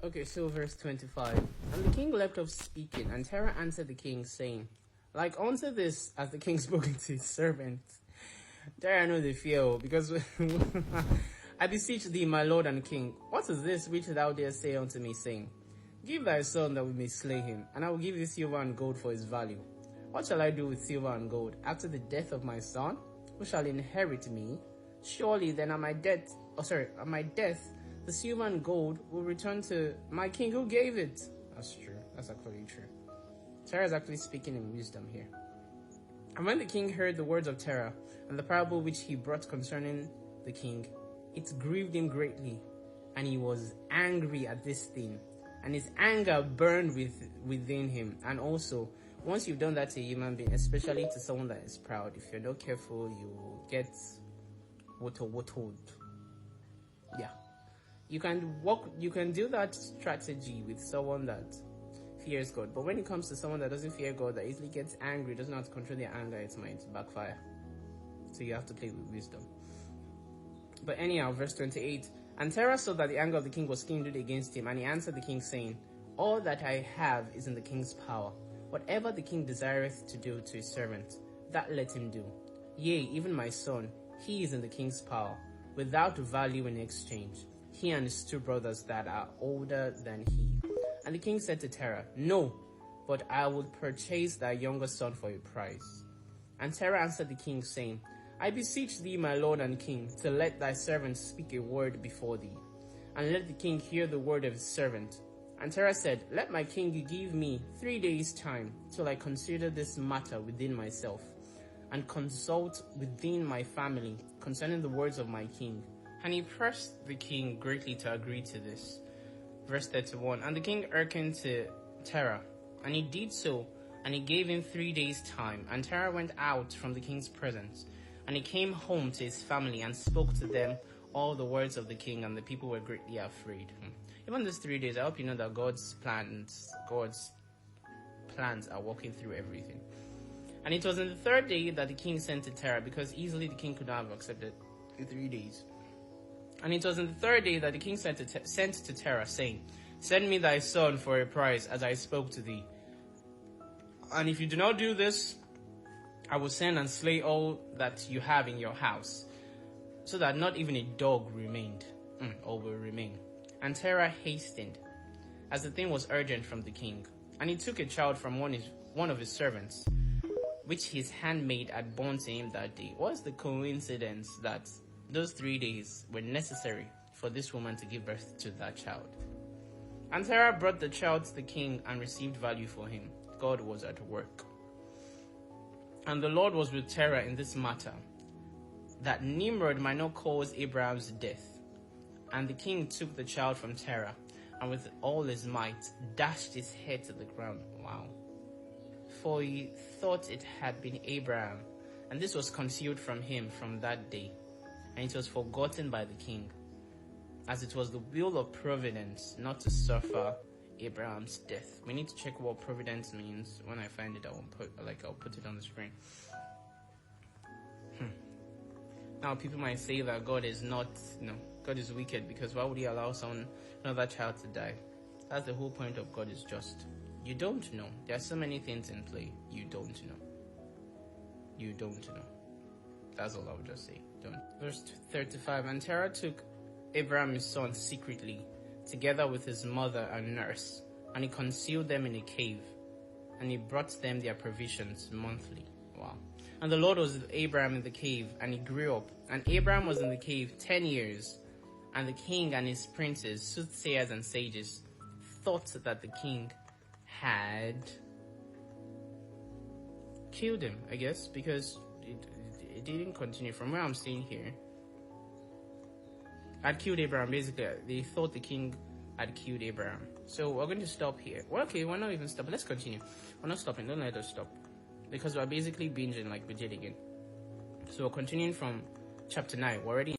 Okay, so verse 25. And the king left off speaking, and Terah answered the king, saying, like unto this, as the king spoke to his servant. Terah know the fear, because I beseech thee, my lord and king, what is this which thou darest say unto me, saying, give thy son that we may slay him, and I will give thee silver and gold for his value. What shall I do with silver and gold after the death of my son, who shall inherit me? Surely then at my death, the silver and gold will return to my king who gave it. That's true. That's actually true. Terah is actually speaking in wisdom here. And when the king heard the words of Terah and the parable which he brought concerning the king, it grieved him greatly, and he was angry at this thing, and his anger burned within him. And also, once you've done that to a human being, especially to someone that is proud, if you're not careful, you will get waterhood. Yeah. You can do that strategy with someone that fears God. But when it comes to someone that doesn't fear God, that easily gets angry, doesn't know how to control their anger, it might backfire. So you have to play with wisdom. But anyhow, verse 28. And Terah saw that the anger of the king was kindled against him, and he answered the king, saying, all that I have is in the king's power. Whatever the king desireth to do to his servant, that let him do. Yea, even my son, he is in the king's power, without value in exchange, he and his two brothers that are older than he. And the king said to Terah, no, but I will purchase thy younger son for a price. And Terah answered the king, saying, I beseech thee, my lord and king, to let thy servant speak a word before thee, and let the king hear the word of his servant. And Terah said, let my king give me 3 days' time, till I consider this matter within myself, and consult within my family concerning the words of my king. And he pressed the king greatly to agree to this. Verse 31. And the king hearkened to Terah, and he did so, and he gave him 3 days' time. And Terah went out from the king's presence, and he came home to his family, and spoke to them all the words of the king, and the people were greatly afraid. Even these 3 days, I hope you know that God's plans are working through everything. And it was in the 3rd day that the king sent to Terah, because easily the king could not have accepted the 3 days. And it was in the 3rd day that the king sent to Terah, saying, send me thy son for a price, as I spoke to thee. And if you do not do this, I will send and slay all that you have in your house, so that not even a dog remained, or will remain. And Terah hastened, as the thing was urgent from the king. And he took a child from one of his servants, which his handmaid had born to him that day. What's the coincidence that those 3 days were necessary for this woman to give birth to that child? And Terah brought the child to the king and received value for him. God was at work. And the Lord was with Terah in this matter, that Nimrod might not cause Abram's death. And the king took the child from Terah, and with all his might dashed his head to the ground. Wow. For he thought it had been Abram, and this was concealed from him from that day. And it was forgotten by the king, as it was the will of providence not to suffer Abraham's death. We need to check what providence means. When I find it, I'll put it on the screen. Now, people might say that God is God is wicked, because why would he allow another child to die? That's the whole point of God is just. You don't know. There are so many things in play. You don't know. You don't know. That's all I would just say. Don't. Verse 35. And Terah took Abram his son secretly, together with his mother and nurse, and he concealed them in a cave, and he brought them their provisions monthly. Wow. And the Lord was with Abram in the cave, and he grew up. And Abram was in the cave 10 years. And the king and his princes, soothsayers and sages, thought that the king had killed him, I guess, because it didn't continue. From where I'm seeing here, had killed Abraham. Basically, they thought the king had killed Abraham. So we're going to stop here. Well, okay, we're not even stopping. Let's continue. We're not stopping. Don't let us stop, because we're basically binging like we did again. So we're continuing from chapter 9. We're already